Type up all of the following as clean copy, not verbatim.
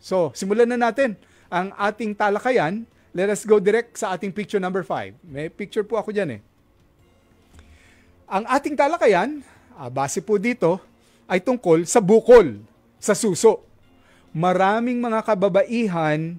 So, simulan na natin ang ating talakayan. Let us go direct sa ating picture number 5. May picture po ako dyan eh. Ang ating talakayan, base po dito, ay tungkol sa bukol, sa suso. Maraming mga kababaihan,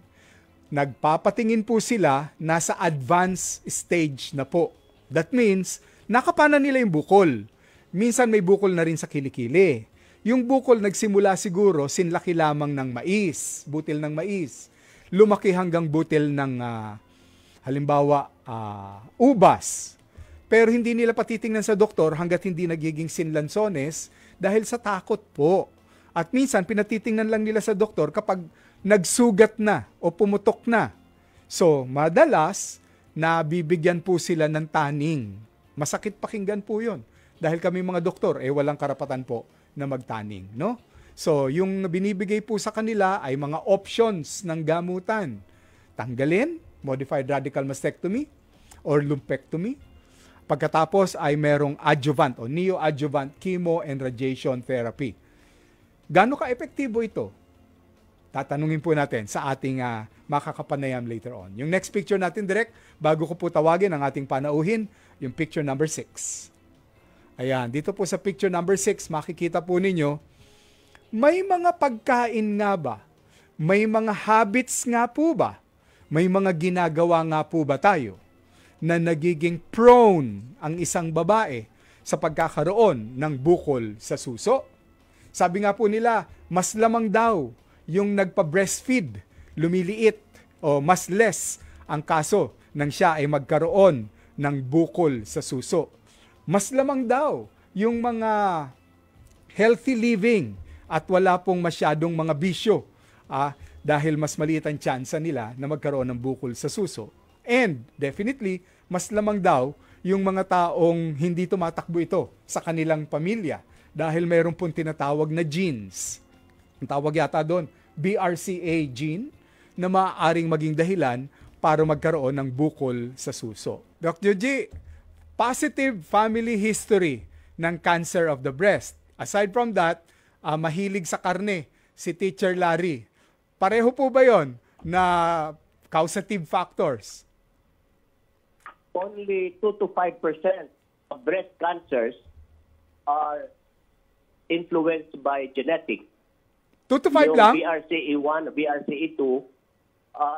nagpapatingin po sila, nasa advanced stage na po. That means, nakapana nila yung bukol. Minsan may bukol na rin sa kilikili. Yung bukol nagsimula siguro sinlaki lamang ng mais, butil ng mais. Lumaki hanggang butil ng halimbawa ubas. Pero hindi nila patitingnan sa doktor hanggat hindi nagiging sinlansones dahil sa takot po. At minsan pinatitingnan lang nila sa doktor kapag nagsugat na o pumutok na. So madalas nabibigyan po sila ng taning. Masakit pakinggan po 'yon. Dahil kami mga doktor walang karapatan po na magtaning, no? So, yung binibigay po sa kanila ay mga options ng gamutan. Tanggalin, modified radical mastectomy, or lumpectomy. Pagkatapos ay merong adjuvant o neoadjuvant chemo and radiation therapy. Gaano ka-epektibo ito? Tatanungin po natin sa ating makakapanayam later on. Yung next picture natin direct, bago ko po tawagin ang ating panauhin, yung picture number 6. Ayan, dito po sa picture number 6, makikita po ninyo, may mga pagkain nga ba? May mga habits nga po ba? May mga ginagawa nga po ba tayo na nagiging prone ang isang babae sa pagkakaroon ng bukol sa suso? Sabi nga po nila, mas lamang daw yung nagpa-breastfeed, lumiliit o mas less ang kaso nang siya ay magkaroon ng bukol sa suso. Mas lamang daw yung mga healthy living at wala pong masyadong mga bisyo dahil mas maliit ang tsansa nila na magkaroon ng bukol sa suso. And definitely, mas lamang daw yung mga taong hindi tumatakbo ito sa kanilang pamilya dahil mayroon pong tinatawag na genes. Ang tawag yata doon, BRCA gene, na maaaring maging dahilan para magkaroon ng bukol sa suso. Dr. G, positive family history ng cancer of the breast. Aside from that, mahilig sa karne si Teacher Larry. Pareho po ba yon na causative factors? Only 2 to 5% of breast cancers are influenced by genetics. 2 to 5 yung lang? BRCA1, BRCA2,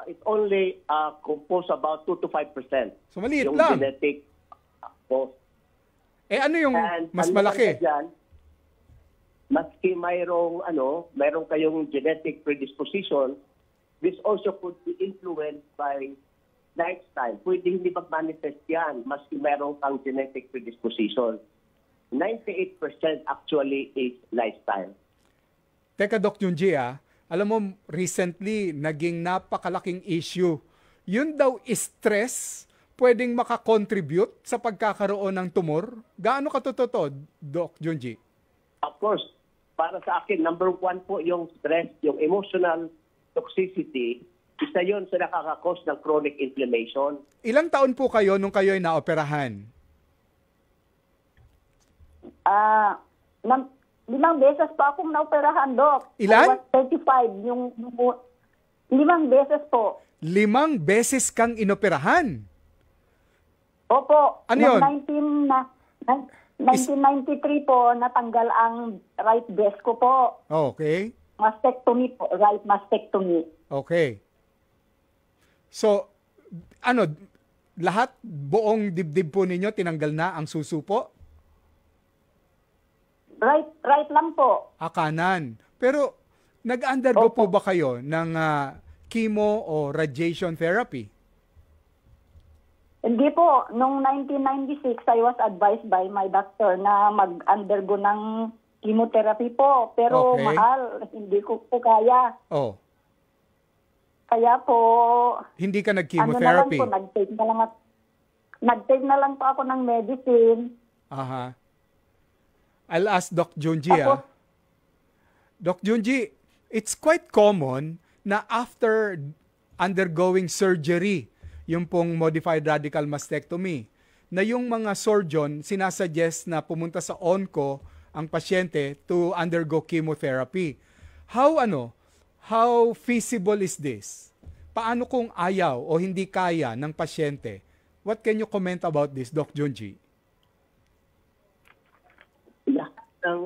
it only compose about 2 to 5%. So maliit yung lang. Genetic cause. Ano yung mas malaki? Dyan, maski mayroong kayong genetic predisposition, this also could be influenced by lifestyle. Pwede hindi mag-manifest yan, maski mayroong kang genetic predisposition. 98% actually is lifestyle. Teka, Doc Junji, alam mo, recently, naging napakalaking issue. Yun daw stress, pwedeng makakontribute sa pagkakaroon ng tumor? Gaano katotoo, Doc Junji? Of course, para sa akin, number 1 po yung stress, yung emotional toxicity, isa yun sa nakakakos ng chronic inflammation. Ilang taon po kayo nung kayo ay naoperahan? 5 beses pa akong naoperahan, Doc. Ilan? I was 35. 5 beses po. 5 beses kang inoperahan? Opo. Ano yun? 1993 po, natanggal ang right breast ko po. Okay. Mastectomy po, right mastectomy. Okay. So, lahat, buong dibdib po ninyo, tinanggal na ang suso po? Right lang po. Kanan. Pero, nag-undergo po ba kayo ng chemo o radiation therapy? Hindi po. Noong 1996, I was advised by my doctor na mag-undergo ng chemotherapy po. Pero Okay. mahal. Hindi ko po kaya. Oh, Kaya po, hindi ka ano na lang nag-chemotherapy? po, nag-take na lang po ako ng medicine. Aha. I'll ask Doc Junji. Tapos, Doc Junji, it's quite common na after undergoing surgery, yung pong modified radical mastectomy, na yung mga surgeon sinasuggest na pumunta sa onco ang pasyente to undergo chemotherapy. how feasible is this? Paano kung ayaw o hindi kaya ng pasyente? What can you comment about this, Doc Junji? Lahat ng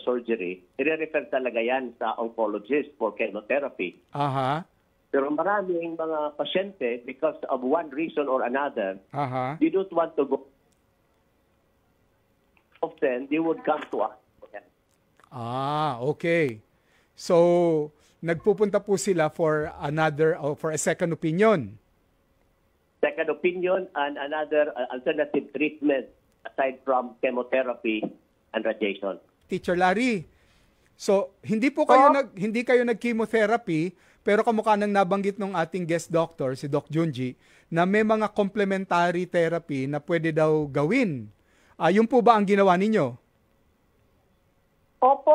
surgery, i-refer talaga yan sa oncologist for chemotherapy. Aha. Pero maraming mga pasyente, because of one reason or another, Aha. they don't want to go. Often, they would come to us. Okay. So, nagpupunta po sila for for a second opinion. Second opinion and another alternative treatment aside from chemotherapy and radiation. Teacher Larry, so hindi kayo nag-chemotherapy, pero kamukha nang nabanggit ng ating guest doctor, si Doc Junji, na may mga complementary therapy na pwede daw gawin. Yun po ba ang ginawa ninyo? Opo,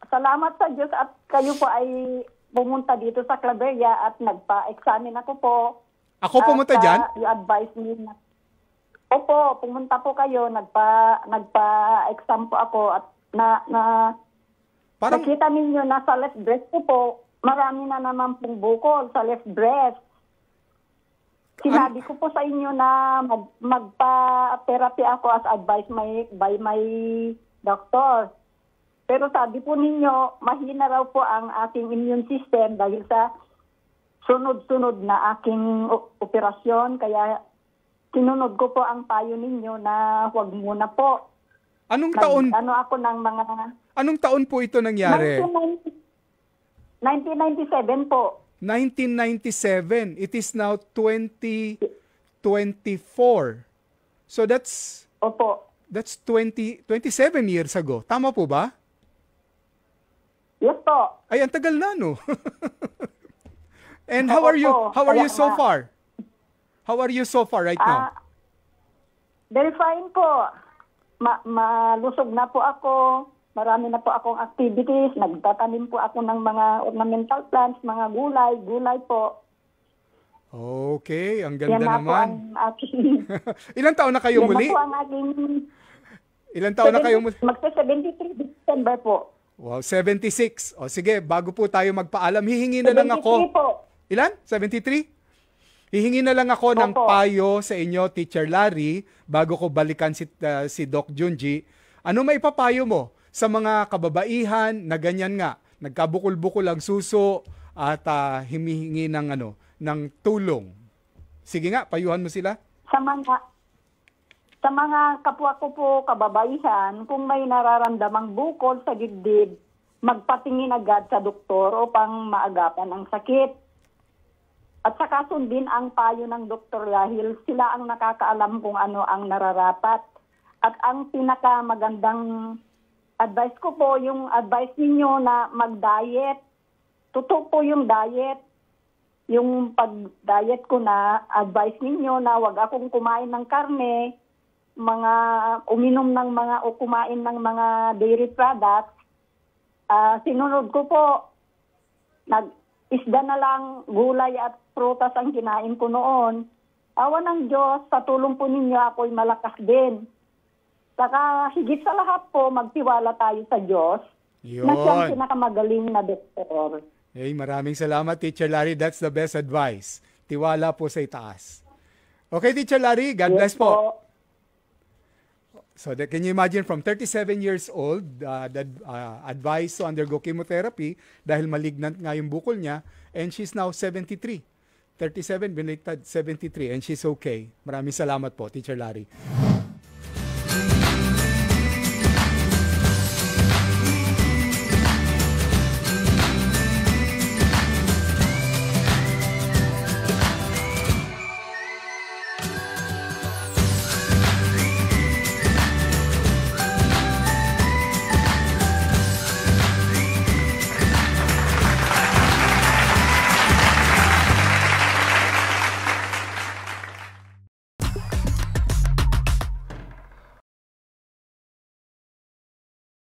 salamat sa Diyos at kayo po ay pumunta dito sa Claveria at nagpa-examine ako po. Ako pumunta dyan? I-advise me na. Opo, pumunta po kayo, nagpa-exam po ako at nakita ninyo na sa left breast ko po, marami na naman pong bukol sa left breast. Sinabi ko po sa inyo na magpa-therapy ako as advised by my doctor. Pero sabi po ninyo, mahina raw po ang aking immune system dahil sa sunod-sunod na aking operasyon. Kaya sinunod ko po ang payo ninyo na huwag muna po. Anong taon po ito nangyari? 1997 po. 1997. It is now 2024. So that's Opo. That's 27 years ago. Tama po ba? Yes po. Ay, ang tagal na, no? And how are you so far? How are you so far right now? Very fine po. Malusog na po ako. Marami na po akong activities. Nagtatanim po ako ng mga ornamental plants, mga gulay po. Okay, ang ganda Yan naman. Po ang aking... Ilang taon na kayo muli? Yan po ang aking... Ilang taon na kayo muli? Magsa-73 December po. Wow, 76. O sige, bago po tayo magpaalam, hihingi na lang ako. 73 po. Ilan? 73? Hihingi na lang ako ng payo sa inyo, Teacher Larry, bago ko balikan si Doc Junji. Ano may papayo mo sa mga kababaihan na ganyan nga, nagkabukol-bukol ang suso at himihingi ng tulong? Sige nga, payuhan mo sila. Sa mga kapwa ko po kababaihan, kung may nararamdamang bukol sa dibdib, magpatingin agad sa doktor upang maagapan ang sakit. At saka sundin ang payo ng doktor dahil sila ang nakakaalam kung ano ang nararapat. At ang pinakamagandang advice ko po, yung advice ninyo na mag-diet. Totoo po yung diet. Yung pag-diet ko na advice ninyo na wag akong kumain ng karne, kumain ng mga dairy products. Sinunod ko po, isda na lang, gulay at prutas ang kinain ko noon. Awa ng Diyos, sa tulong po ninyo ako'y malakas din. Saka higit sa lahat po, magtiwala tayo sa Diyos. Yun. Na siyang pinakamagaling na doktor. Hey, maraming salamat, Teacher Larry. That's the best advice. Tiwala po sa itaas. Okay, Teacher Larry, God bless po. So can you imagine from 37 years old, advised to undergo chemotherapy dahil malignant nga yung bukol niya, and she's now 73. 37, biniligtad 73, and she's okay. Maraming salamat po, Teacher Larry.